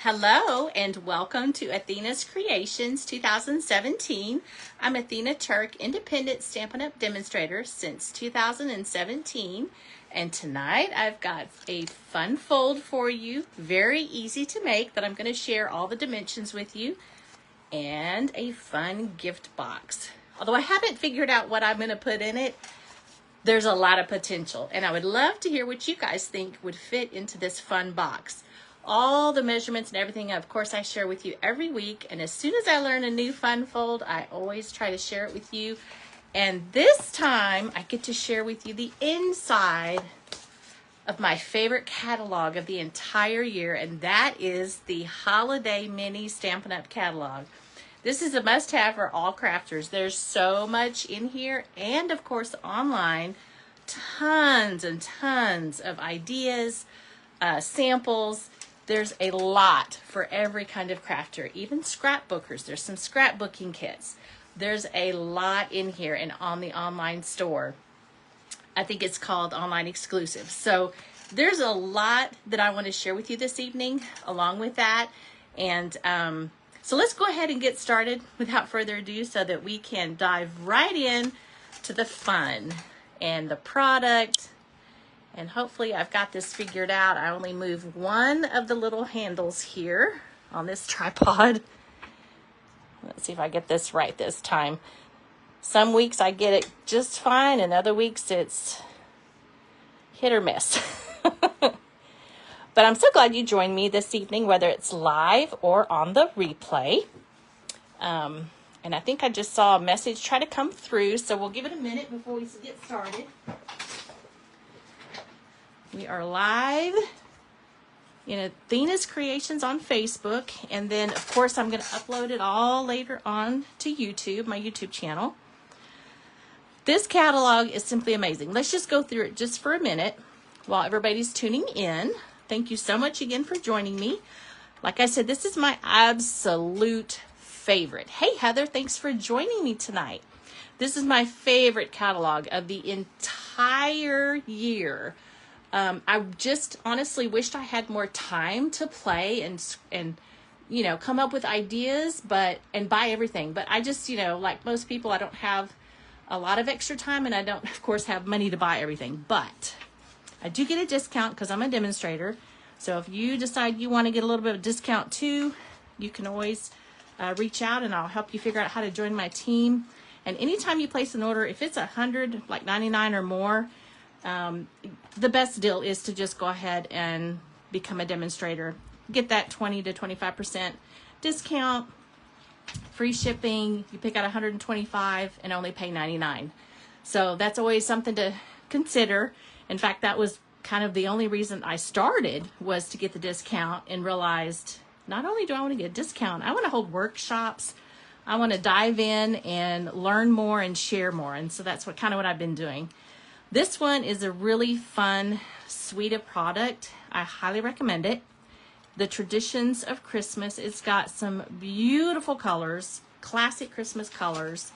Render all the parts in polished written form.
Hello and welcome to Athena's Creations 2017. I'm Athena Turk, independent Stampin' Up! Demonstrator since 2017. And tonight I've got a fun fold for you, very easy to make, that I'm going to share all the dimensions with you, and a fun gift box. Although I haven't figured out what I'm going to put in it, there's a lot of potential. And I would love to hear what you guys think would fit into this fun box. All the measurements and everything, of course, I share with you every week. And as soon as I learn a new fun fold, I always try to share it with you. And this time, I get to share with you the inside of my favorite catalog of the entire year. And that is the Holiday Mini Stampin' Up! Catalog. This is a must-have for all crafters. There's so much in here. And, of course, online, tons and tons of ideas, samples. There's a lot for every kind of crafter, even scrapbookers. There's some scrapbooking kits. There's a lot in here and on the online store. I think it's called Online Exclusive. So there's a lot that I want to share with you this evening along with that. And so let's go ahead and get started without further ado so that we can dive right in to the fun and the product. And hopefully I've got this figured out. I only move one of the little handles here on this tripod. Let's see if I get this right this time. Some weeks I get it just fine, and other weeks it's hit or miss. But I'm so glad you joined me this evening, whether it's live or on the replay. And I think I just saw a message try to come through, so we'll give it a minute before we get started. We are live in Athena's Creations on Facebook, and then of course I'm going to upload it all later on to YouTube, my YouTube channel. This catalog is simply amazing. Let's just go through it just for a minute while everybody's tuning in. Thank you so much again for joining me. Like I said, this is my absolute favorite. Hey Heather, thanks for joining me tonight. This is my favorite catalog of the entire year. I just honestly wished I had more time to play and you know, come up with ideas, and buy everything. But I just, you know, like most people, I don't have a lot of extra time, and I don't, of course, have money to buy everything. But I do get a discount because I'm a demonstrator. So if you decide you want to get a little bit of discount too, you can always reach out, and I'll help you figure out how to join my team. And anytime you place an order, if it's 100, like 99 or more, the best deal is to just go ahead and become a demonstrator. Get that 20 to 25% discount, free shipping. You pick out 125 and only pay 99. So that's always something to consider. In fact, that was kind of the only reason I started, was to get the discount, and realized not only do I want to get a discount, I want to hold workshops. I want to dive in and learn more and share more. And so that's kind of what I've been doing. This one is a really fun suite of product. I highly recommend it. The Traditions of Christmas. It's got some beautiful colors, classic Christmas colors,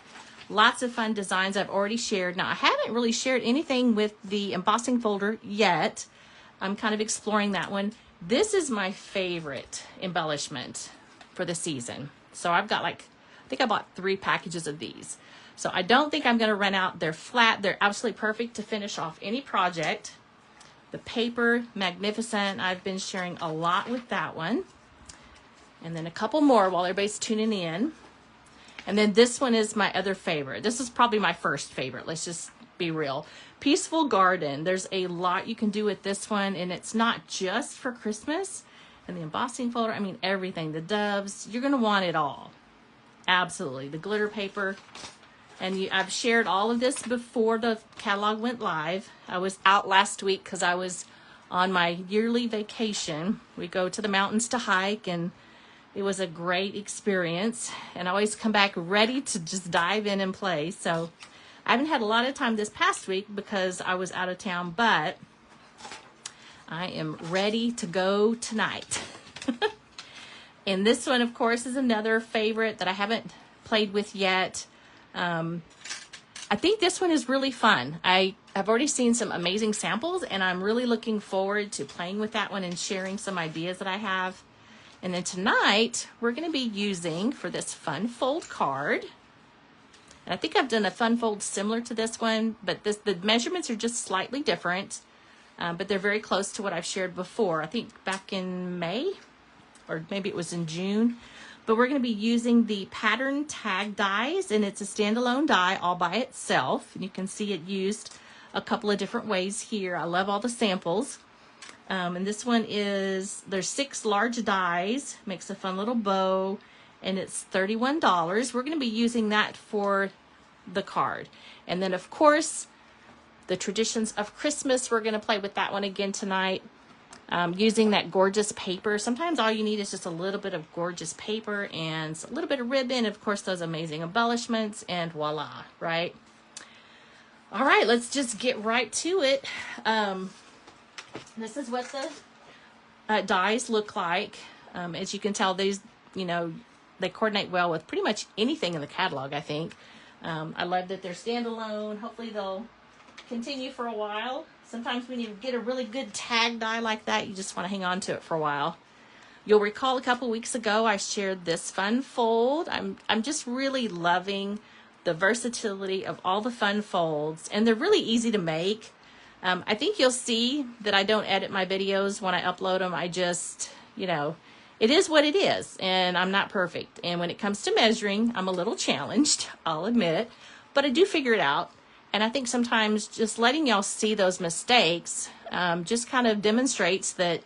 lots of fun designs I've already shared. Now, I haven't really shared anything with the embossing folder yet. I'm kind of exploring that one. This is my favorite embellishment for the season. So I've got I think I bought 3 packages of these. So I don't think I'm going to run out. They're flat. They're absolutely perfect to finish off any project. The paper, magnificent. I've been sharing a lot with that one. And then a couple more while everybody's tuning in. And then this one is my other favorite. This is probably my first favorite. Let's just be real. Peaceful Garden. There's a lot you can do with this one. And it's not just for Christmas. And the embossing folder, I mean everything. The doves, you're going to want it all. Absolutely. The glitter paper. And I've shared all of this before the catalog went live. I was out last week because I was on my yearly vacation. We go to the mountains to hike, and it was a great experience. And I always come back ready to just dive in and play. So I haven't had a lot of time this past week because I was out of town, but I am ready to go tonight. And this one, of course, is another favorite that I haven't played with yet. I think this one is really fun. I have already seen some amazing samples, and I'm really looking forward to playing with that one and sharing some ideas that I have. And then tonight, we're going to be using for this fun fold card. And I think I've done a fun fold similar to this one, but the measurements are just slightly different. But they're very close to what I've shared before. I think back in May, or maybe it was in June. But we're going to be using the pattern tag dies, and it's a standalone die all by itself. And you can see it used a couple of different ways here. I love all the samples. And this one is, there's 6 large dies, makes a fun little bow, and it's $31. We're going to be using that for the card. And then, of course, the Traditions of Christmas, we're going to play with that one again tonight, using that gorgeous paper. Sometimes all you need is just a little bit of gorgeous paper and a little bit of ribbon, of course, those amazing embellishments, and voila, right? All right, let's just get right to it. This is what the dies look like. As you can tell, these, they coordinate well with pretty much anything in the catalog, I think. I love that they're standalone. Hopefully they'll continue for a while. Sometimes when you get a really good tag die like that, you just want to hang on to it for a while. You'll recall a couple weeks ago I shared this fun fold. I'm just really loving the versatility of all the fun folds, and they're really easy to make. I think you'll see that I don't edit my videos when I upload them. I just, it is what it is, and I'm not perfect. And when it comes to measuring, I'm a little challenged, I'll admit, but I do figure it out. And I think sometimes just letting y'all see those mistakes just kind of demonstrates that,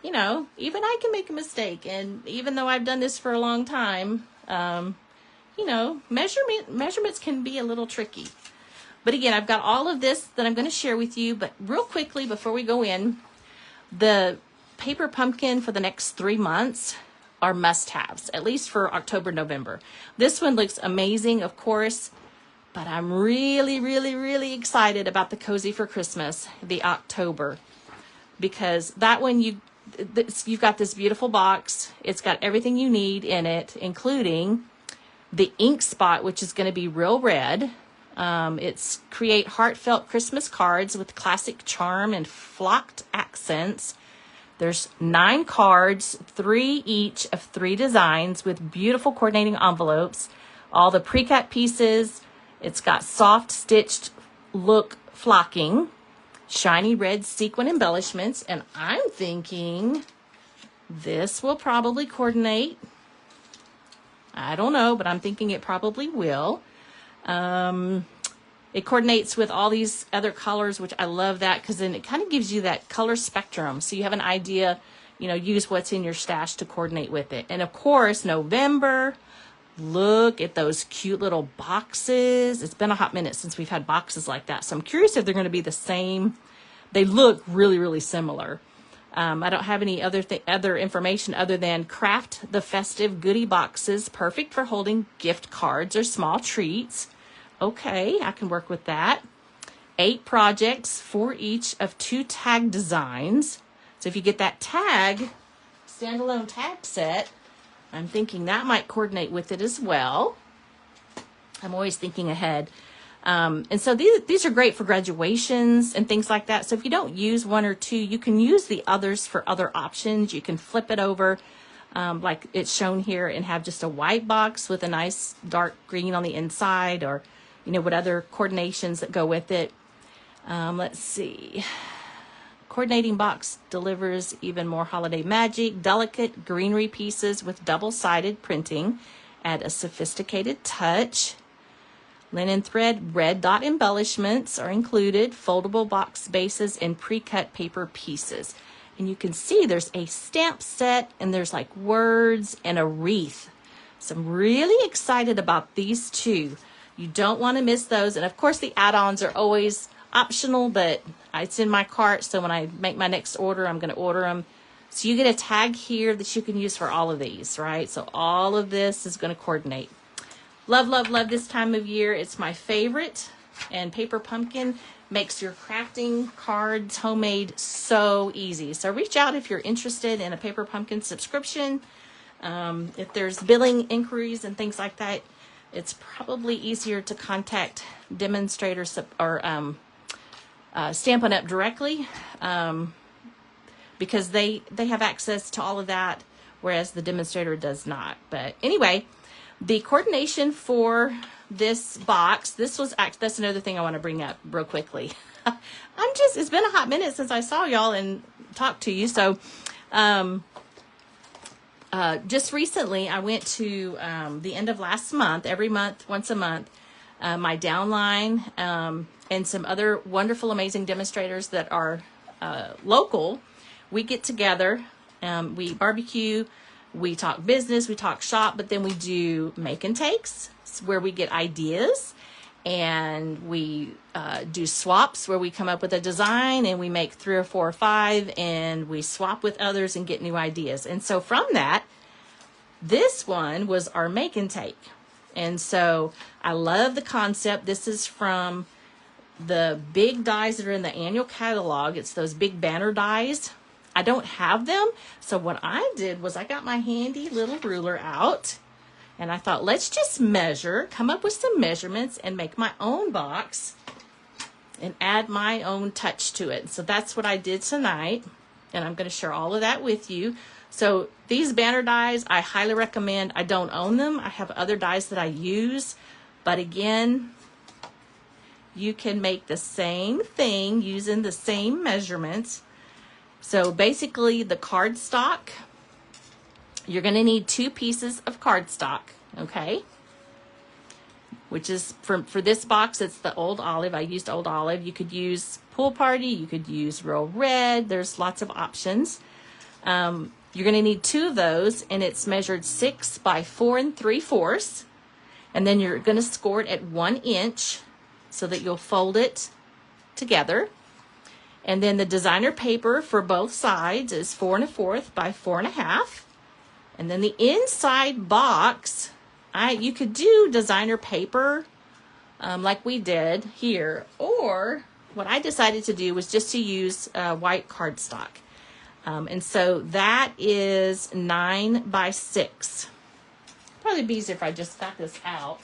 even I can make a mistake. And even though I've done this for a long time, measurements can be a little tricky. But again, I've got all of this that I'm going to share with you. But real quickly, before we go in, the paper pumpkin for the next 3 months are must-haves, at least for October, November. This one looks amazing, of course. But I'm really, really, really excited about the Cozy for Christmas, the October, because that one you've got this beautiful box. It's got everything you need in it, including the ink spot, which is going to be real red. It's create heartfelt Christmas cards with classic charm and flocked accents. There's 9 cards, 3 each of 3 designs with beautiful coordinating envelopes. All the pre-cut pieces. It's got soft stitched look flocking, shiny red sequin embellishments, and I'm thinking this will probably coordinate. I don't know, but I'm thinking it probably will. It coordinates with all these other colors, which I love that, because then it kind of gives you that color spectrum. So you have an idea, use what's in your stash to coordinate with it. And of course, November. Look at those cute little boxes. It's been a hot minute since we've had boxes like that. So I'm curious if they're going to be the same. They look really, really similar. I don't have any other information other than craft the festive goodie boxes, perfect for holding gift cards or small treats. Okay, I can work with that. 8 projects, 4 each of 2 tag designs. So if you get that tag, standalone tag set, I'm thinking that might coordinate with it as well. I'm always thinking ahead. And so these are great for graduations and things like that. So if you don't use 1 or 2, you can use the others for other options. You can flip it over like it's shown here and have just a white box with a nice dark green on the inside, or, what other coordinations that go with it. Let's see. Coordinating box delivers even more holiday magic. Delicate greenery pieces with double-sided printing add a sophisticated touch. Linen thread red dot embellishments are included. Foldable box bases and pre-cut paper pieces. And you can see there's a stamp set, and there's like words and a wreath. So I'm really excited about these 2. You don't want to miss those. And of course the add-ons are always optional, but it's in my cart, so when I make my next order, I'm going to order them. So you get a tag here that you can use for all of these, right? So all of this is going to coordinate. Love, love, love this time of year. It's my favorite, and Paper Pumpkin makes your crafting cards homemade so easy. So reach out if you're interested in a Paper Pumpkin subscription. If there's billing inquiries and things like that, it's probably easier to contact demonstrators or Stampin' Up! Directly, because they have access to all of that, whereas the demonstrator does not. But anyway, the coordination for this box, that's another thing I want to bring up real quickly. It's been a hot minute since I saw y'all and talked to you. So, just recently I went to, the end of last month, every month, once a month, my downline, and some other wonderful, amazing demonstrators that are, local. We get together, we barbecue, we talk business, we talk shop, but then we do make and takes where we get ideas, and we do swaps where we come up with a design and we make 3 or 4 or 5 and we swap with others and get new ideas. And so from that, this one was our make and take. And so I love the concept. This is from the big dies that are in the annual catalog. It's those big banner dies. I don't have them. So what I did was I got my handy little ruler out, and I thought, let's just measure, come up with some measurements and make my own box and add my own touch to it. So that's what I did tonight. And I'm going to share all of that with you. So these banner dies, I highly recommend. I don't own them. I have other dies that I use. But again, you can make the same thing using the same measurements. So basically the cardstock, you're going to need 2 pieces of cardstock, okay? Which is, for this box, it's the Old Olive. I used Old Olive. You could use Pool Party. You could use Real Red. There's lots of options. You're going to need 2 of those, and it's measured 6 by 4 3/4. And then you're going to score it at 1 inch so that you'll fold it together. And then the designer paper for both sides is 4 1/4 by 4 1/2. And then the inside box, you could do designer paper like we did here, or what I decided to do was just to use white cardstock. And so that is 9 by 6. Probably be easier if I just got this out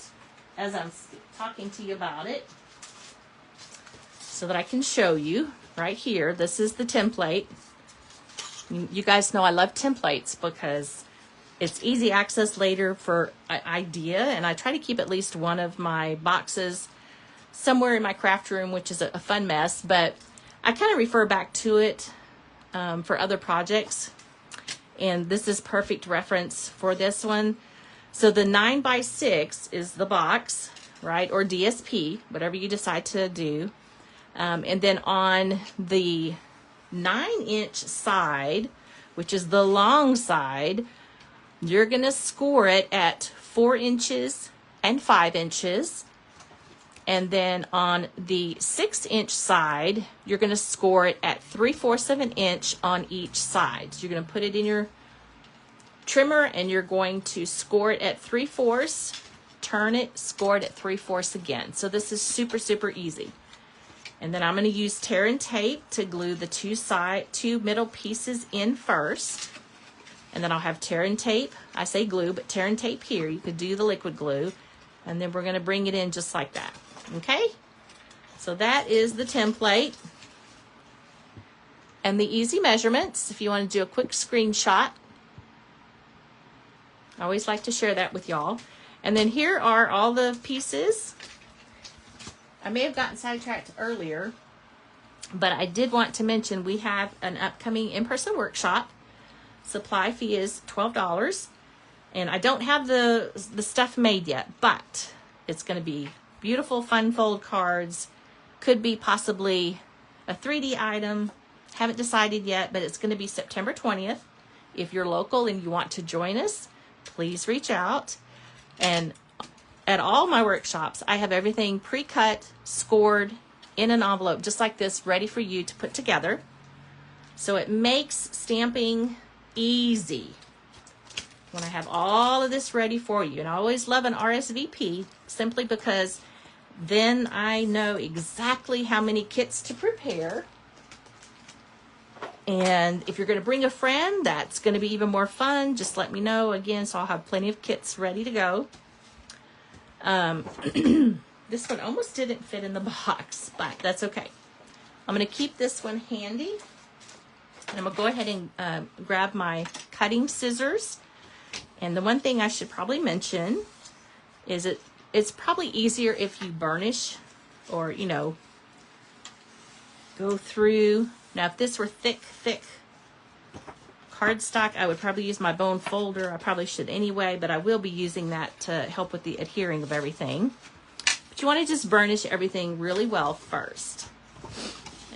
as I'm talking to you about it so that I can show you right here. This is the template. You guys know I love templates because it's easy access later for an idea, and I try to keep at least one of my boxes somewhere in my craft room, which is a fun mess, but I kind of refer back to it for other projects, and this is perfect reference for this one. So the 9 by 6 is the box, right, or DSP, whatever you decide to do. And then on the 9-inch side, which is the long side, you're going to score it at 4 inches and 5 inches. And then on the 6-inch side, you're going to score it at 3/4 of an inch on each side. So you're going to put it in your trimmer and you're going to score it at 3/4, turn it, score it at 3/4 again. So this is super, super easy. And then I'm going to use tear and tape to glue the 2 middle pieces in first. And then I'll have tear and tape. I say glue, but tear and tape here. You could do the liquid glue. And then we're going to bring it in just like that. Okay? So that is the template. And the easy measurements, if you want to do a quick screenshot. I always like to share that with y'all. And then here are all the pieces. I may have gotten sidetracked earlier, but I did want to mention we have an upcoming in-person workshop. Supply fee is $12, and I don't have the stuff made yet, but it's going to be beautiful fun fold cards. Could be possibly a 3D item. Haven't decided yet, but it's going to be September 20th. If you're local and you want to join us, please reach out. And at all my workshops, I have everything pre-cut, scored in an envelope just like this, ready for you to put together. So it makes stamping easy when I have all of this ready for you. And I always love an RSVP simply because then I know exactly how many kits to prepare. And if you're going to bring a friend, that's going to be even more fun. Just let me know again, so I'll have plenty of kits ready to go. This one almost didn't fit in the box, but that's okay. I'm going to keep this one handy. I'm gonna go ahead and grab my cutting scissors. And the one thing I should probably mention is it's probably easier if you burnish or, you know, go through. Now, if this were thick cardstock, I would probably use my bone folder. I probably should anyway, but I will be using that to help with the adhering of everything. But you want to just burnish everything really well first.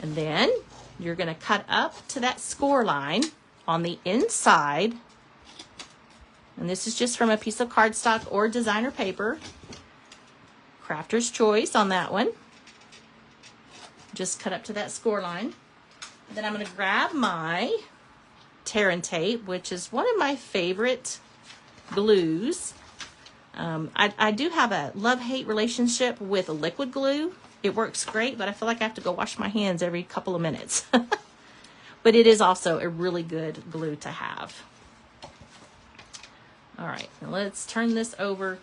And then you're going to cut up to that score line on the inside. And this is just from a piece of cardstock or designer paper. Crafter's choice on that one. Just cut up to that score line. Then I'm going to grab my tear and tape, which is one of my favorite glues. I do have a love-hate relationship with liquid glue. It works great, but I feel like I have to go wash my hands every couple of minutes. But it is also a really good glue to have. All right, now let's turn this over.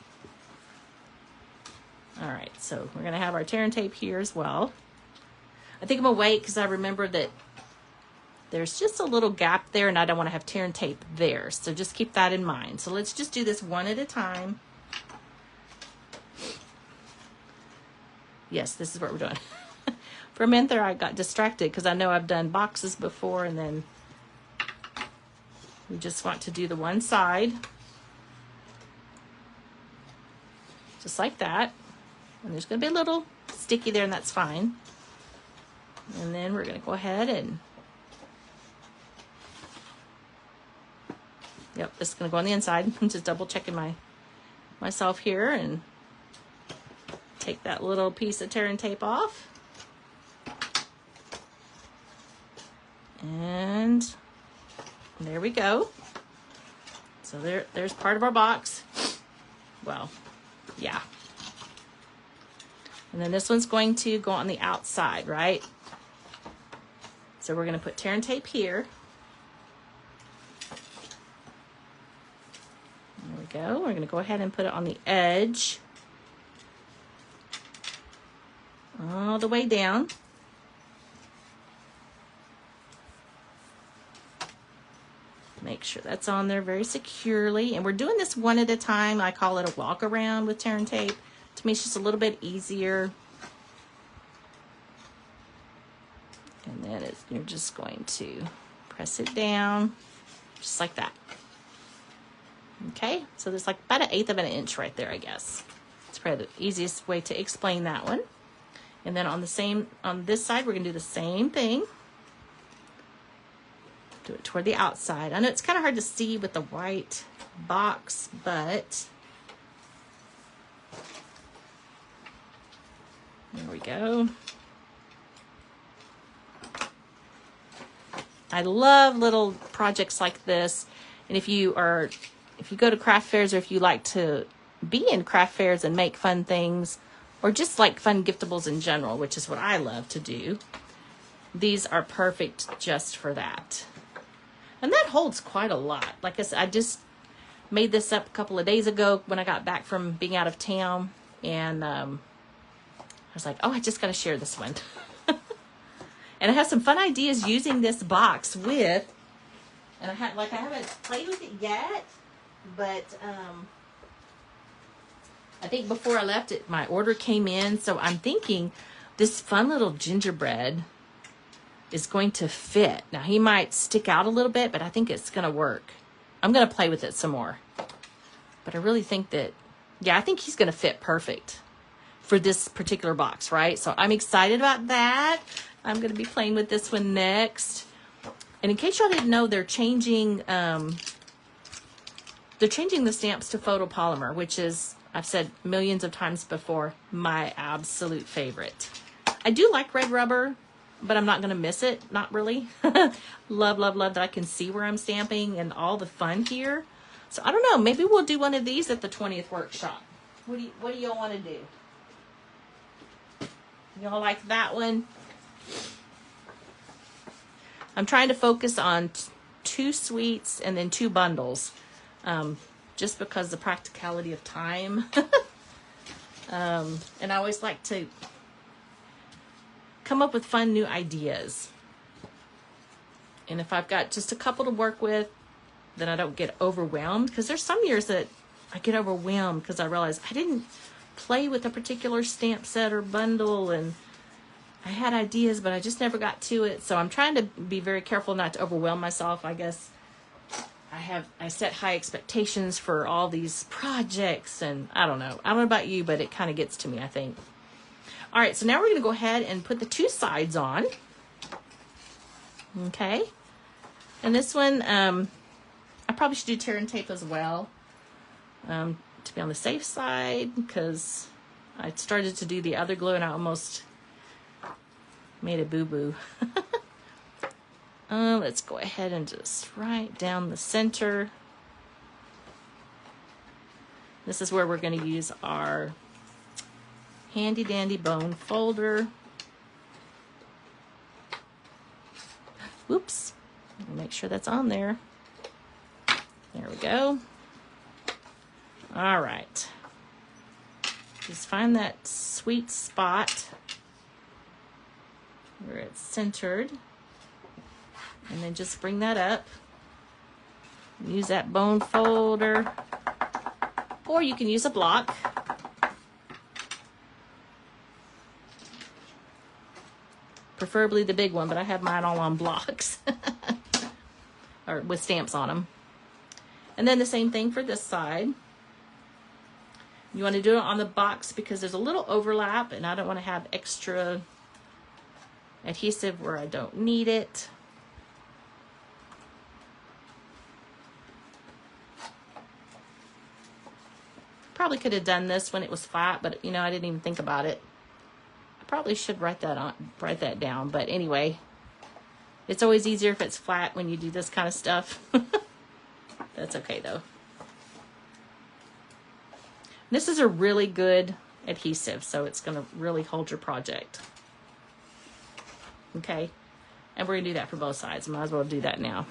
All right, so we're going to have our tear and tape here as well. I think I'm going to wait because I remember that there's just a little gap there and I don't want to have tear and tape there. So just keep that in mind. So let's just do this one at a time. Yes, this is what we're doing. For a minute there, I got distracted because I know I've done boxes before, and then we just want to do the one side. Just like that. And there's going to be a little sticky there, and that's fine. And then we're going to go ahead and, yep, this is going to go on the inside. I'm just double checking myself here and take that little piece of tear and tape off. And there we go. So there's part of our box. Well, yeah. And then this one's going to go on the outside, right? So we're going to put tear and tape here. There we go. We're going to go ahead and put it on the edge. All the way down. Make sure that's on there very securely. And we're doing this one at a time. I call it a walk around with tear and tape. To me, it's just a little bit easier. And then you're just going to press it down, just like that. Okay, so there's like about 1/8 of an inch right there, I guess. It's probably the easiest way to explain that one. And then on this side, we're gonna do the same thing. Do it toward the outside. I know it's kind of hard to see with the white box, but there we go. I love little projects like this. And if you go to craft fairs, or if you like to be in craft fairs and make fun things, or just like fun giftables in general, which is what I love to do, these are perfect just for that. And that holds quite a lot. Like I said, I just made this up a couple of days ago when I got back from being out of town. And I was like, oh, I just got to share this one. And I have some fun ideas using this box with, and I haven't played with it yet, but I think before I left it, my order came in. So I'm thinking this fun little gingerbread is going to fit. Now he might stick out a little bit, but I think it's going to work. I'm going to play with it some more. But I really think that, yeah, I think he's going to fit perfect for this particular box, right? So I'm excited about that. I'm going to be playing with this one next. And in case y'all didn't know, they're changing the stamps to photopolymer, which is, I've said millions of times before, my absolute favorite. I do like red rubber, but I'm not going to miss it. Not really. Love, love, love that I can see where I'm stamping and all the fun here. So I don't know. Maybe we'll do one of these at the 20th workshop. What do y'all want to do? Y'all like that one? I'm trying to focus on 2 suites and then 2 bundles, just because the practicality of time. And I always like to come up with fun new ideas. And if I've got just a couple to work with, then I don't get overwhelmed, because there's some years that I get overwhelmed because I realize I didn't play with a particular stamp set or bundle, and I had ideas, but I just never got to it. So I'm trying to be very careful not to overwhelm myself. I guess I set high expectations for all these projects, and I don't know about you, but it kind of gets to me, I think. All right, so now we're going to go ahead and put the two sides on. Okay. And this one, I probably should do tear and tape as well, to be on the safe side, because I started to do the other glue and I almost made a boo-boo. Let's go ahead and just write down the center. This is where we're going to use our handy dandy bone folder. Whoops. Make sure that's on there. There we go. All right. Just find that sweet spot where it's centered. And then just bring that up. Use that bone folder. Or you can use a block. Preferably the big one, but I have mine all on blocks. Or with stamps on them. And then the same thing for this side. You want to do it on the box because there's a little overlap and I don't want to have extra adhesive where I don't need it. Probably could have done this when it was flat, but I didn't even think about it. I probably should write that down, but anyway, it's always easier if it's flat when you do this kind of stuff. That's okay though. This is a really good adhesive, so it's going to really hold your project. Okay, and we're going to do that for both sides. Might as well do that now.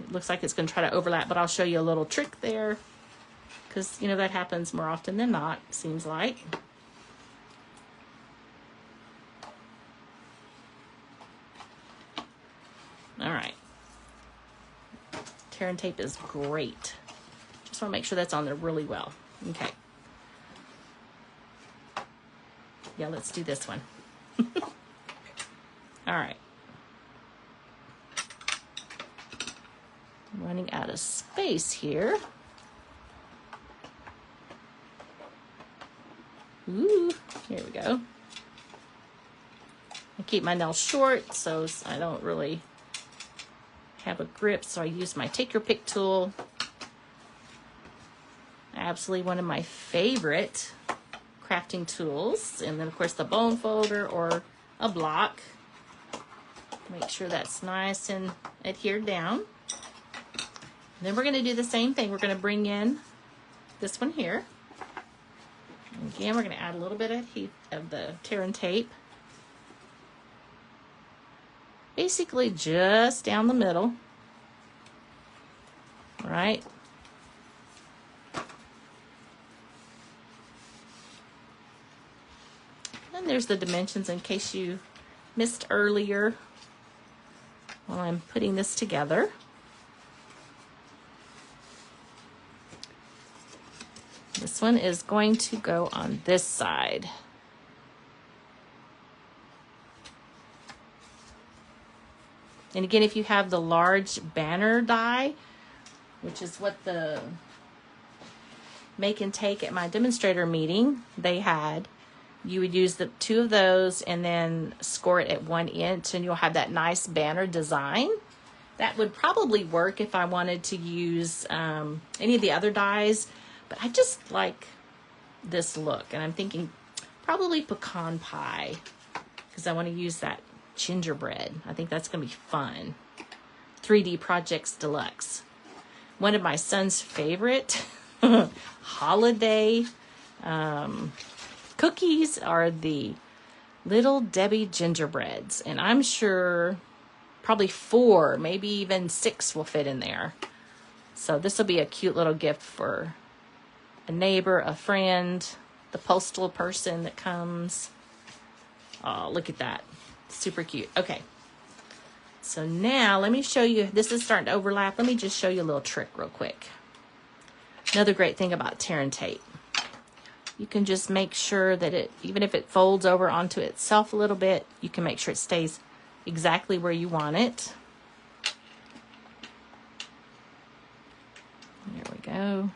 It looks like it's going to try to overlap, but I'll show you a little trick there, because that happens more often than not, seems like. All right. Tear and tape is great. Just want to make sure that's on there really well. Okay. Yeah, let's do this one. All right. I'm running out of space here. Ooh, here we go. I keep my nails short so I don't really have a grip, so I use my take your pick tool. Absolutely one of my favorite crafting tools. And then of course the bone folder or a block. Make sure that's nice and adhered down. And then we're going to do the same thing. We're going to bring in this one here. And again, we're going to add a little bit of the tear and tape. Basically just down the middle. All right. And there's the dimensions in case you missed earlier while I'm putting this together. This one is going to go on this side. And again, if you have the large banner die, which is what the make and take at my demonstrator meeting they had, you would use the two of those and then score it at 1 inch and you'll have that nice banner design. That would probably work if I wanted to use any of the other dies, but I just like this look. And I'm thinking probably pecan pie because I want to use that gingerbread. I think that's going to be fun. 3D Projects Deluxe. One of my son's favorite holiday cookies are the Little Debbie gingerbreads. And I'm sure probably 4, maybe even 6 will fit in there. So this will be a cute little gift for a neighbor, a friend. the postal person that comes. Oh, look at that. Super cute. Okay. So now let me show you, this is starting to overlap. Let me just show you a little trick real quick. Another great thing about tear and tape. You can just make sure that it, even if it folds over onto itself a little bit, you can make sure it stays exactly where you want it. There we go.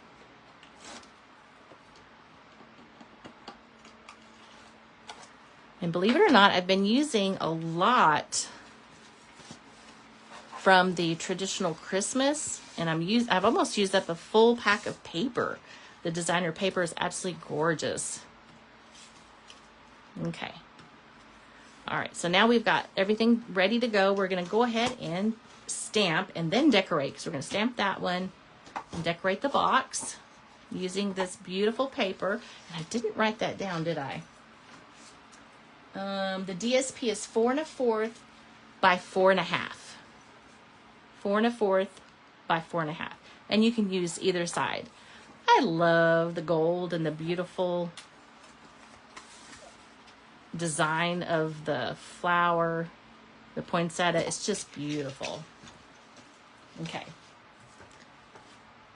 And believe it or not, I've been using a lot from the traditional Christmas, and I've almost used up a full pack of paper. The designer paper is absolutely gorgeous. Okay. All right, so now we've got everything ready to go. We're gonna go ahead and stamp and then decorate. So we're gonna stamp that one and decorate the box using this beautiful paper. And I didn't write that down, did I? The DSP is 4 1/4 by 4 1/2. 4 1/4 by 4 1/2. And you can use either side. I love the gold and the beautiful design of the flower, the poinsettia. It's just beautiful. Okay.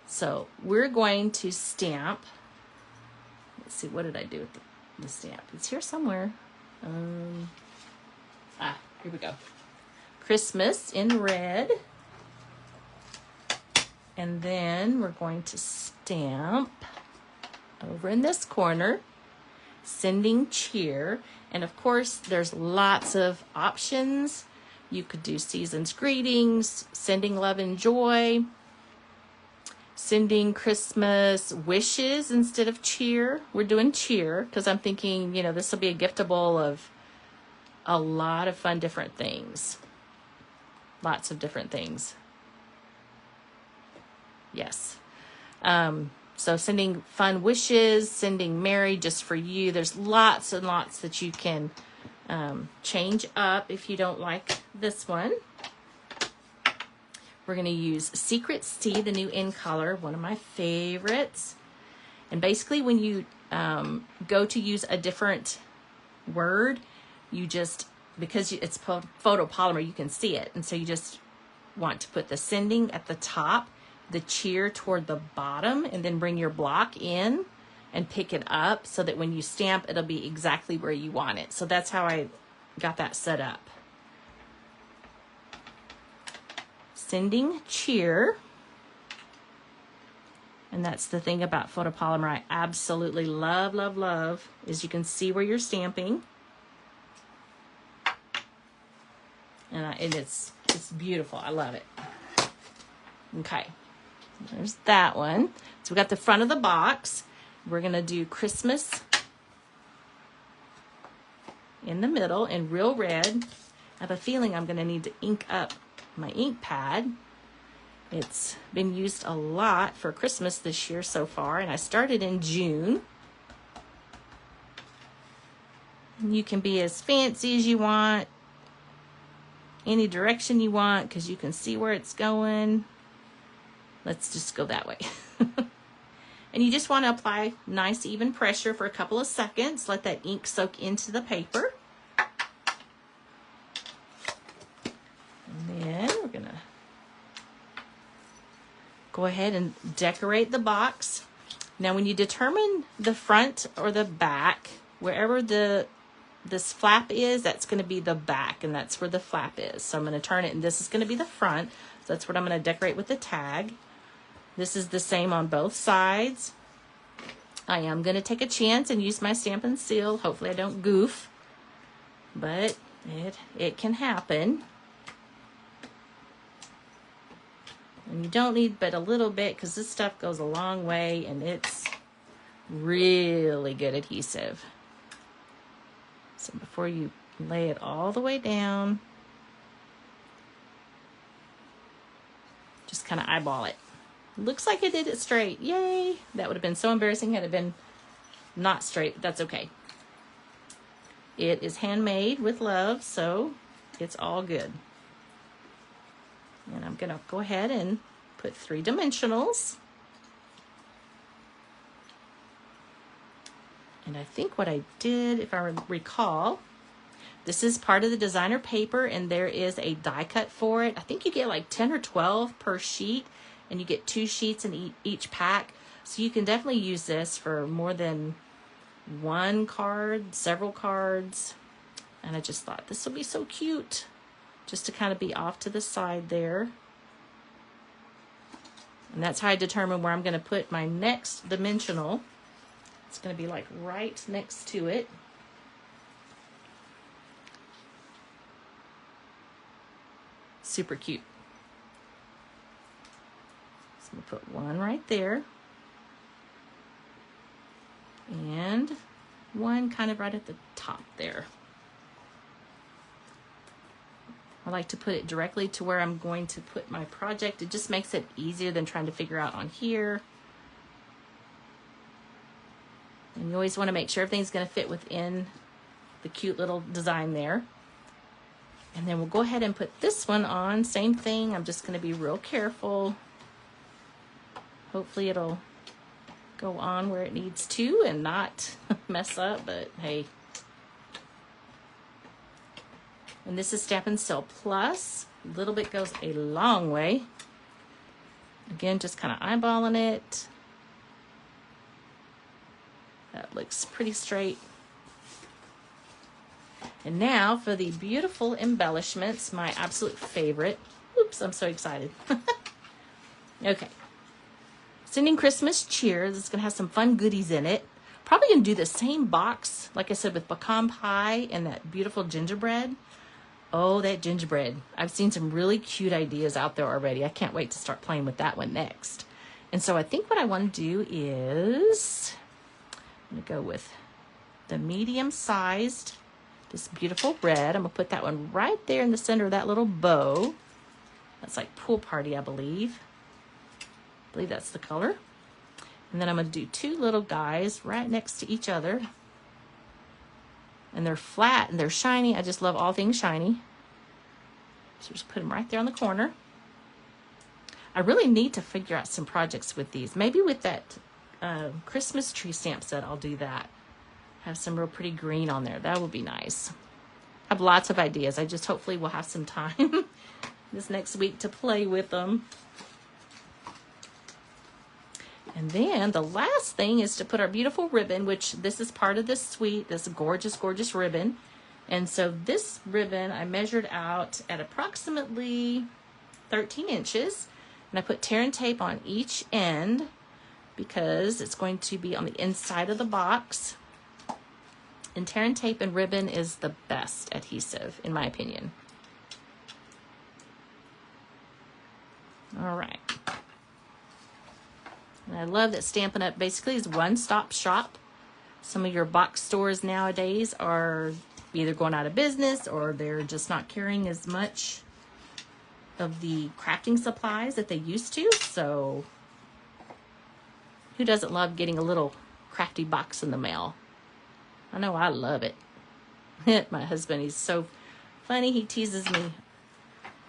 So we're going to stamp. Let's see, what did I do with the stamp? It's here somewhere. Here we go. Christmas in red. And then we're going to stamp over in this corner, sending cheer. And of course, there's lots of options. You could do season's greetings, sending love and joy, sending Christmas wishes instead of cheer. We're doing cheer because I'm thinking, you know, this will be a giftable of a lot of fun different things. Lots of different things. Yes. So sending fun wishes, sending Merry just for you. There's lots and lots that you can change up if you don't like this one. We're going to use Secret Sea, the new in color, one of my favorites. And basically when you go to use a different word, you just, because it's photopolymer, you can see it. And so you just want to put the sending at the top, the cheer toward the bottom, and then bring your block in and pick it up so that when you stamp, it'll be exactly where you want it. So that's how I got that set up. Sending cheer. And that's the thing about photopolymer I absolutely love, love, love, is you can see where you're stamping. And it's beautiful. I love it. Okay. There's that one. So we got the front of the box. We're going to do Christmas in the middle in real red. I have a feeling I'm going to need to ink up my ink pad. It's been used a lot for Christmas this year so far, and I started in June. You can be as fancy as you want, any direction you want, because you can see where it's going. Let's just go that way. And you just want to apply nice even pressure for a couple of seconds. Let that ink soak into the paper. And then we're going to go ahead and decorate the box. Now when you determine the front or the back, wherever this flap is, that's going to be the back, and that's where the flap is. So I'm going to turn it, and this is going to be the front. So that's what I'm going to decorate with the tag. This is the same on both sides. I am going to take a chance and use my Stampin' Seal. Hopefully I don't goof, but it can happen. And you don't need but a little bit, because this stuff goes a long way, and it's really good adhesive. So before you lay it all the way down, just kind of eyeball it. Looks like I did it straight. Yay! That would have been so embarrassing had it been not straight, but that's okay. It is handmade with love, so it's all good. And I'm going to go ahead and put 3 dimensionals. And I think what I did, if I recall, this is part of the designer paper, and there is a die cut for it. I think you get like 10 or 12 per sheet, and you get 2 sheets in each pack. So you can definitely use this for more than one card, several cards. And I just thought this will be so cute, just to kind of be off to the side there. And that's how I determine where I'm going to put my next dimensional. It's going to be like right next to it. Super cute. So I'm going to put one right there. And one kind of right at the top there. I like to put it directly to where I'm going to put my project. It just makes it easier than trying to figure out on here. And you always want to make sure everything's going to fit within the cute little design there. And then we'll go ahead and put this one on. Same thing. I'm just going to be real careful. Hopefully it'll go on where it needs to and not mess up, but hey. And this is Stampin' Still Plus. A little bit goes a long way. Again, just kind of eyeballing it. That looks pretty straight. And now for the beautiful embellishments, my absolute favorite. Oops, I'm so excited. Okay. Sending Christmas cheer. This is going to have some fun goodies in it. Probably going to do the same box, like I said, with pecan pie and that beautiful gingerbread. Oh, that gingerbread. I've seen some really cute ideas out there already. I can't wait to start playing with that one next. And so I think what I want to do is, I'm going to go with the medium-sized, this beautiful red. I'm going to put that one right there in the center of that little bow. That's like Pool Party, I believe. I believe that's the color. And then I'm going to do 2 little guys right next to each other. And they're flat and they're shiny. I just love all things shiny. So just put them right there on the corner. I really need to figure out some projects with these. Maybe with that Christmas tree stamp set, I'll do that. Have some real pretty green on there. That would be nice. I have lots of ideas. I just hopefully will have some time this next week to play with them. And then the last thing is to put our beautiful ribbon, which this is part of this suite, this gorgeous, gorgeous ribbon. And so this ribbon I measured out at approximately 13 inches. And I put tear and tape on each end because it's going to be on the inside of the box. And tear and tape and ribbon is the best adhesive, in my opinion. All right. And I love that Stampin' Up! Basically is one-stop shop. Some of your box stores nowadays are either going out of business or they're just not carrying as much of the crafting supplies that they used to. So who doesn't love getting a little crafty box in the mail? I know I love it. My husband, he's so funny. He teases me.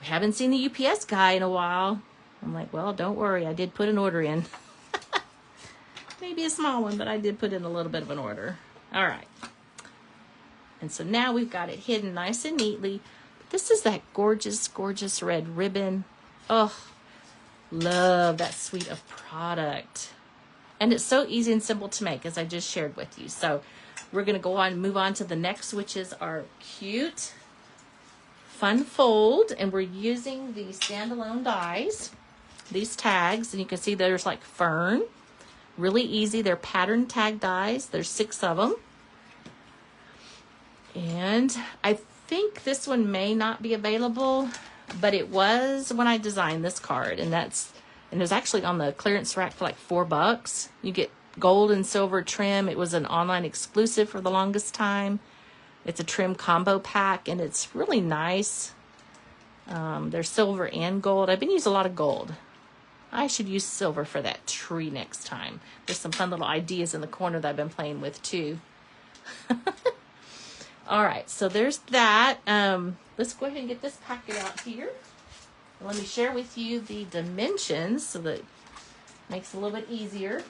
We haven't seen the UPS guy in a while. I'm like, well, don't worry. I did put an order in. Maybe a small one, but I did put in a little bit of an order. All right. And so now we've got it hidden nice and neatly. This is that gorgeous, gorgeous red ribbon. Oh, love that suite of product. And it's so easy and simple to make, as I just shared with you. So we're going to go on and move on to the next, which is our cute fun fold. And we're using the standalone dies, these tags. And you can see there's like fern. Really easy. They're pattern tag dies. There's 6 of them. And I think this one may not be available, but it was when I designed this card. And it was actually on the clearance rack for like $4. You get gold and silver trim. It was an online exclusive for the longest time. It's a trim combo pack, and it's really nice. There's silver and gold. I've been using a lot of gold. I should use silver for that tree next time. There's some fun little ideas in the corner that I've been playing with too. All right, so there's that. Let's go ahead and get this packet out here. Let me share with you the dimensions so that it makes it a little bit easier.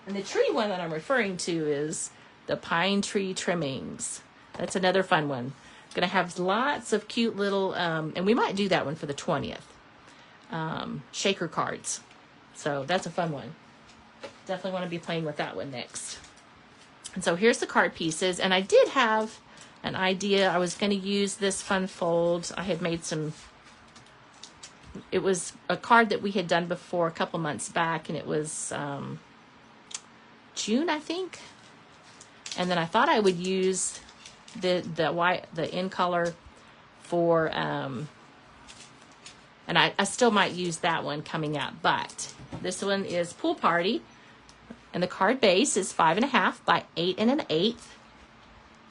And the tree one that I'm referring to is the pine tree trimmings. That's another fun one. Gonna have lots of cute little, and we might do that one for the 20th. Shaker cards. So that's a fun one. Definitely want to be playing with that one next. And so here's the card pieces. And I did have an idea. I was going to use this fun fold. I had made some, it was a card that we had done before a couple months back, and it was June, I think. And then I thought I would use the in color for, and I still might use that one coming up, but this one is Pool Party, and the card base is 5.5 by 8 1/8.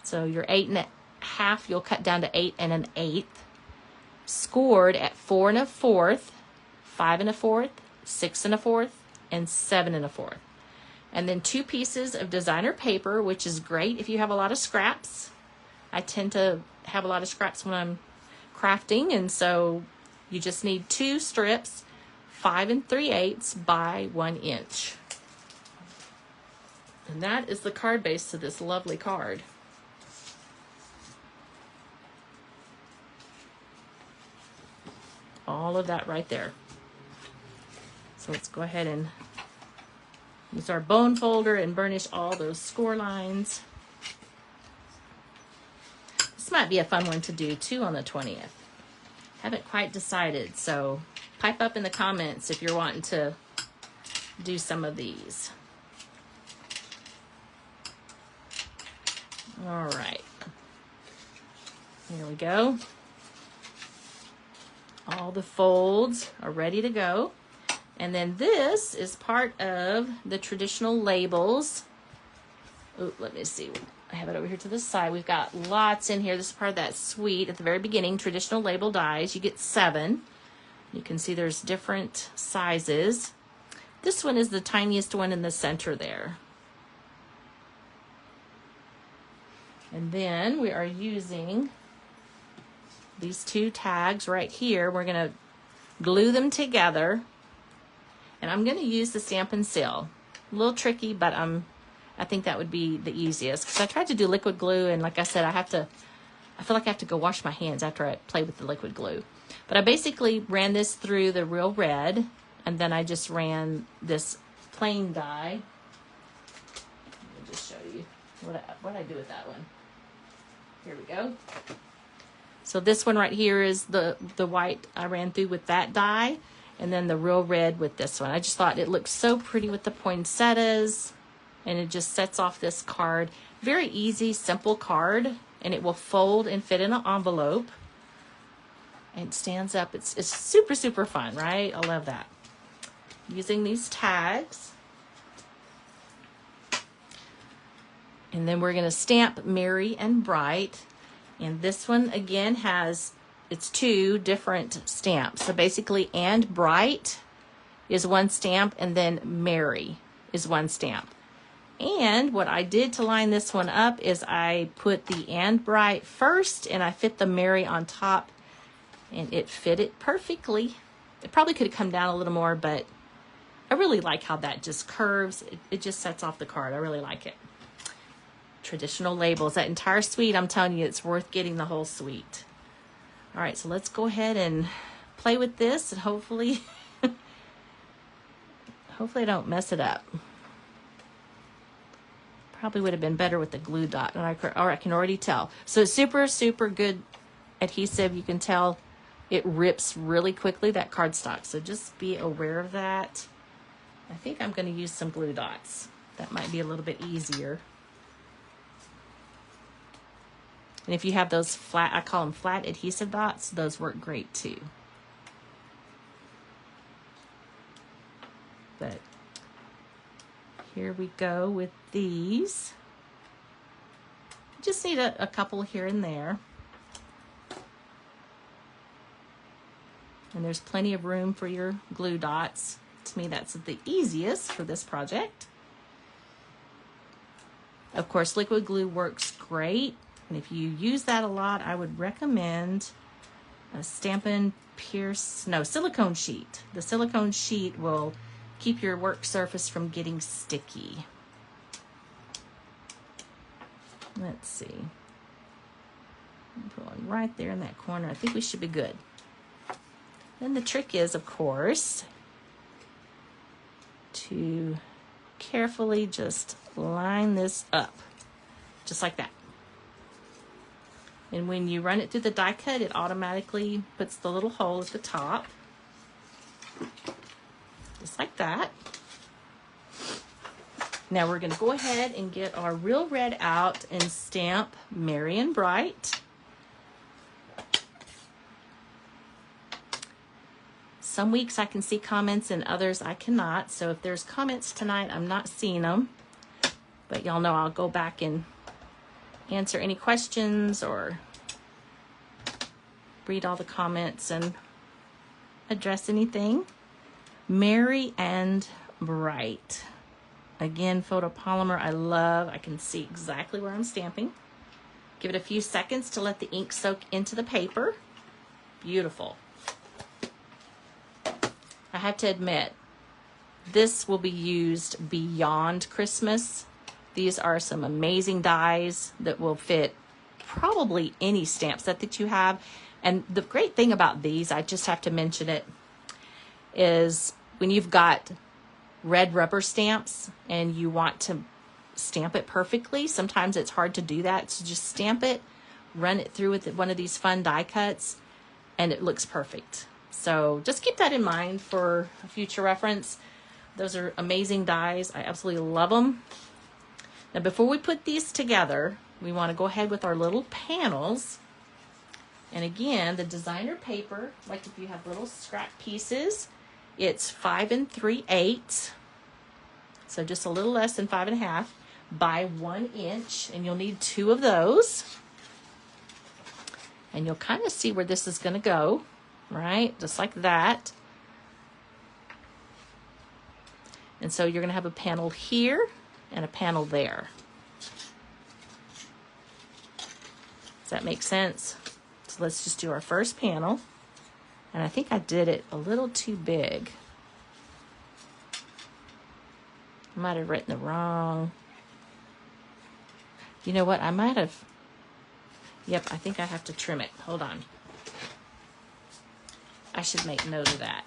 So your 8 1/2, you'll cut down to 8 1/8, scored at 4 1/4, 5 1/4, 6 1/4, and 7 1/4. And then 2 pieces of designer paper, which is great if you have a lot of scraps. I tend to have a lot of scraps when I'm crafting, and so you just need 2 strips, 5 3/8 by 1 inch. And that is the card base to this lovely card. All of that right there. So let's go ahead and use our bone folder and burnish all those score lines. This might be a fun one to do too on the 20th. Haven't quite decided, so pipe up in the comments if you're wanting to do some of these. All right, here we go. All the folds are ready to go. And then this is part of the traditional labels. Oh, let me see. I have it over here to the side. We've got lots in here. This is part of that suite at the very beginning, traditional label dies. You get 7. You can see there's different sizes. This one is the tiniest one in the center there. And then we are using these 2 tags right here. We're going to glue them together. And I'm going to use the Stampin' Seal. A little tricky, but I think that would be the easiest. Because I tried to do liquid glue, and like I said, I feel like I have to go wash my hands after I play with the liquid glue. But I basically ran this through the Real Red, and then I just ran this plain dye. Let me just show you what I do with that one. Here we go. So this one right here is the white I ran through with that dye, and then the Real Red with this one. I just thought it looked so pretty with the poinsettias, and it just sets off this card. Very easy, simple card, and it will fold and fit in an envelope. And it stands up. It's super, super fun, right? I love that. Using these tags. And then we're going to stamp Merry and Bright. And this one, again, it's 2 different stamps. So basically, and Bright is 1 stamp, and then Merry is 1 stamp. And what I did to line this one up is I put the and Bright first, and I fit the Merry on top, and it fit it perfectly. It probably could have come down a little more, but I really like how that just curves. It just sets off the card. I really like it. Traditional labels. That entire suite, I'm telling you, it's worth getting the whole suite. All right, so let's go ahead and play with this, and hopefully, hopefully I don't mess it up. Probably would have been better with the glue dot, and I can already tell. So super, super good adhesive. You can tell it rips really quickly, that cardstock. So just be aware of that. I think I'm going to use some glue dots. That might be a little bit easier. And if you have those flat, I call them flat adhesive dots, those work great too. But here we go with these. Just need a couple here and there. And there's plenty of room for your glue dots. To me, that's the easiest for this project. Of course, liquid glue works great. And if you use that a lot, I would recommend a Stampin' silicone sheet. The silicone sheet will keep your work surface from getting sticky. Let's see. Put one right there in that corner. I think we should be good. Then the trick is, of course, to carefully just line this up, just like that. And when you run it through the die cut, it automatically puts the little hole at the top, just like that. Now we're going to go ahead and get our Real Red out and stamp Merry and Bright. Some weeks I can see comments and others I cannot. So if there's comments tonight, I'm not seeing them. But y'all know I'll go back and answer any questions or read all the comments and address anything. Merry and Bright. Again, photopolymer I love. I can see exactly where I'm stamping. Give it a few seconds to let the ink soak into the paper. Beautiful. I have to admit, this will be used beyond Christmas. These are some amazing dies that will fit probably any stamp set that you have. And the great thing about these, I just have to mention it, is when you've got red rubber stamps and you want to stamp it perfectly, sometimes it's hard to do that. So just stamp it, run it through with one of these fun die cuts, and it looks perfect. So just keep that in mind for future reference. Those are amazing dies. I absolutely love them. Now before we put these together, we want to go ahead with our little panels. And again, the designer paper, like if you have little scrap pieces, it's 5 3/8. So just a little less than 5 1/2 by 1 inch. And you'll need 2 of those. And you'll kind of see where this is going to go, right? Just like that. And so you're going to have a panel here and a panel there. Does that make sense? So let's just do our first panel. And I think I did it a little too big. I might have written the wrong. You know what? I might have. Yep, I think I have to trim it. Hold on. I should make note of that.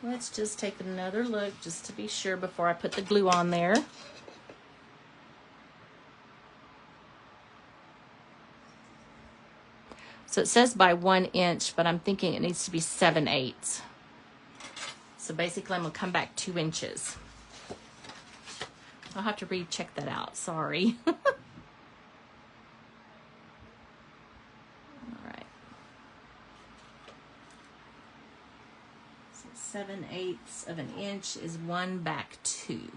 Let's just take another look just to be sure before I put the glue on there. So it says by 1 inch, but I'm thinking it needs to be 7/8. So basically I'm gonna come back 2 inches. I'll have to recheck that out, sorry. All right. So 7/8 of an inch is 1 back 2.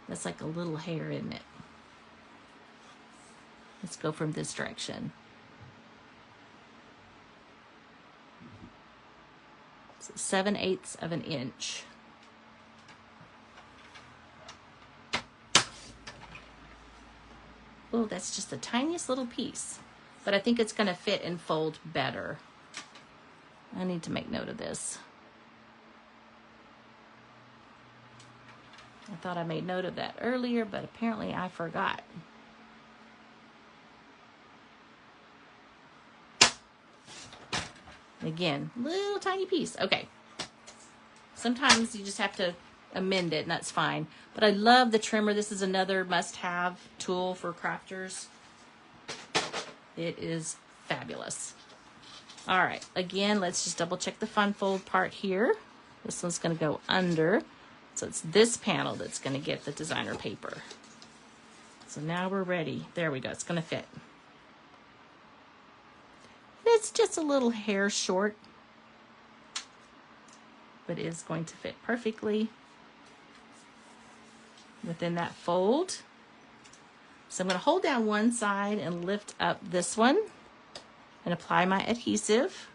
That's like a little hair, isn't it? Let's go from this direction. So 7/8 of an inch. Oh, that's just the tiniest little piece, but I think it's going to fit and fold better. I need to make note of this. I thought I made note of that earlier, but apparently I forgot. Again, little tiny piece. Okay. Sometimes you just have to amend it, and that's fine. But I love the trimmer. This is another must-have tool for crafters. It is fabulous. All right. Again, let's just double-check the fun fold part here. This one's going to go under. So it's this panel that's going to get the designer paper. So now we're ready. There we go. It's going to fit. It's just a little hair short, but it is going to fit perfectly within that fold. So I'm going to hold down one side and lift up this one and apply my adhesive.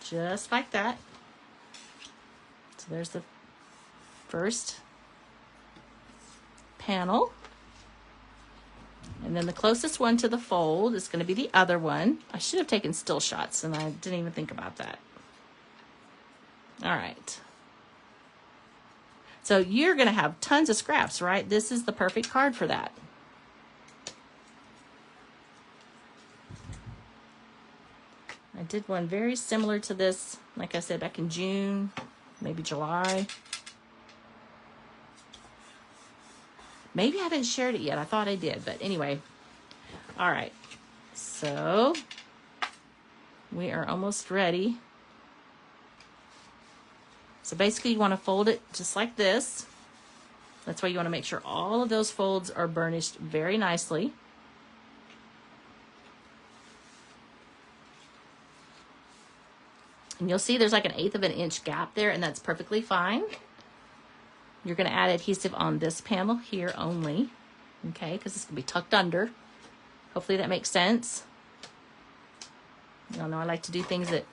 Just like that. So there's the first panel. And then the closest one to the fold is going to be the other one. I should have taken still shots and I didn't even think about that. All right. So you're going to have tons of scraps, right? This is the perfect card for that. I did one very similar to this, like I said, back in June, maybe July. Maybe I haven't shared it yet. I thought I did, but anyway. All right. So we are almost ready. So basically you want to fold it just like this. That's why you want to make sure all of those folds are burnished very nicely. And you'll see there's like 1/8 of an inch gap there, and that's perfectly fine. You're going to add adhesive on this panel here only, okay, because it's going to be tucked under. Hopefully that makes sense. Y'all know I like to do things that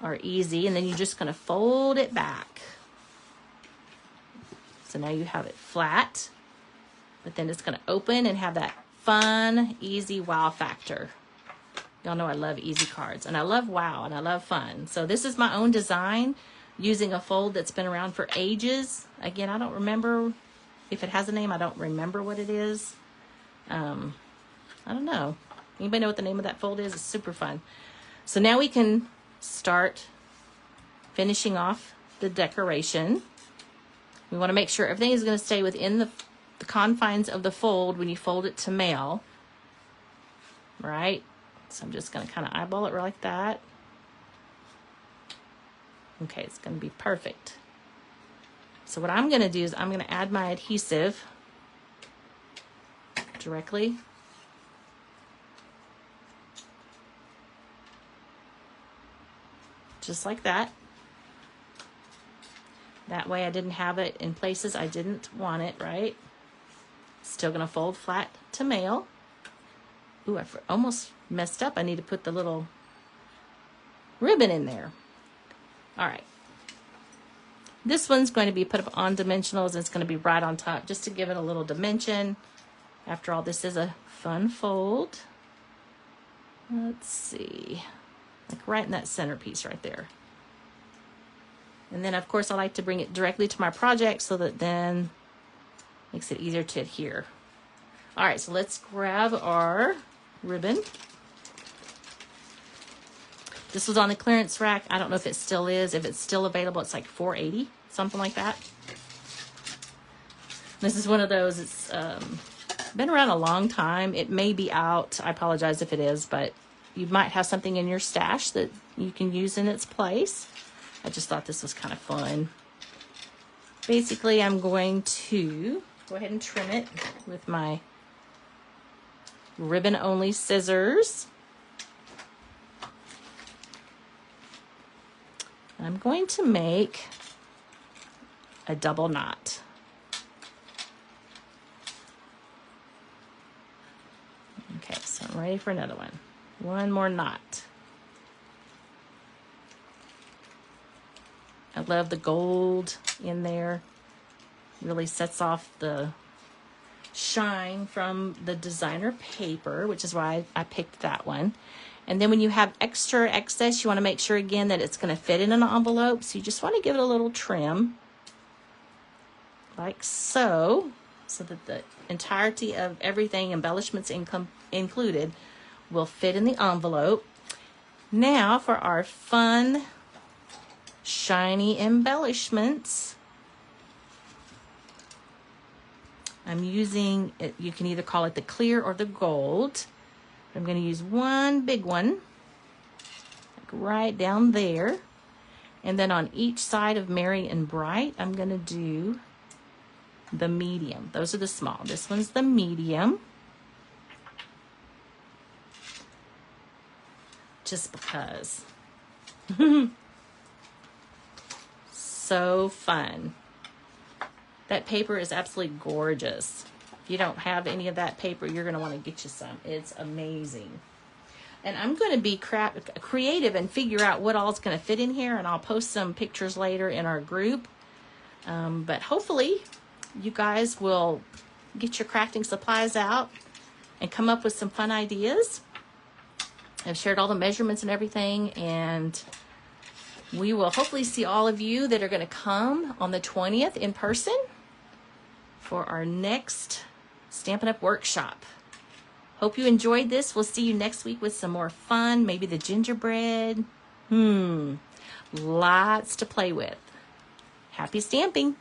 are easy, and then you're just going to fold it back. So now you have it flat, but then it's going to open and have that fun, easy wow factor. Y'all know I love easy cards, and I love wow, and I love fun. So this is my own design using a fold that's been around for ages. Again, I don't remember if it has a name. I don't remember what it is. I don't know. Anybody know what the name of that fold is? It's super fun. So now we can start finishing off the decoration. We want to make sure everything is going to stay within the confines of the fold when you fold it to mail, right? So I'm just going to kind of eyeball it like that. Okay, it's going to be perfect. So what I'm going to do is I'm going to add my adhesive directly. Just like that. That way I didn't have it in places I didn't want it, right? Still going to fold flat to mail. Ooh, I almost messed up. I need to put the little ribbon in there. All right. This one's going to be put up on dimensionals, and it's going to be right on top just to give it a little dimension. After all, this is a fun fold. Let's see. Like right in that centerpiece right there. And then, of course, I like to bring it directly to my project so that then makes it easier to adhere. All right, so let's grab our ribbon. This was on the clearance rack. I don't know if it still is. If it's still available, it's like $4.80, something like that. This is one of those, it's been around a long time. It may be out. I apologize if it is, but you might have something in your stash that you can use in its place. I just thought this was kind of fun. Basically, I'm going to go ahead and trim it with my ribbon-only scissors. I'm going to make a double knot. Okay, so I'm ready for another one. One more knot. I love the gold in there. Really sets off the shine from the designer paper, which is why I picked that one. And then when you have extra excess, you want to make sure again that it's going to fit in an envelope. So you just want to give it a little trim, like so, so that the entirety of everything, embellishments included, will fit in the envelope. Now for our fun, shiny embellishments. I'm using it, you can either call it the clear or the gold. I'm going to use one big one, like right down there. And then on each side of Merry and Bright, I'm going to do the medium. Those are the small. This one's the medium. Just because. So fun. That paper is absolutely gorgeous. If you don't have any of that paper, you're going to want to get you some. It's amazing. And I'm going to be creative and figure out what all is going to fit in here, and I'll post some pictures later in our group. But hopefully you guys will get your crafting supplies out and come up with some fun ideas. I've shared all the measurements and everything, and we will hopefully see all of you that are going to come on the 20th in person for our next Stampin' Up! Workshop. Hope you enjoyed this. We'll see you next week with some more fun, maybe the gingerbread. Lots to play with. Happy stamping!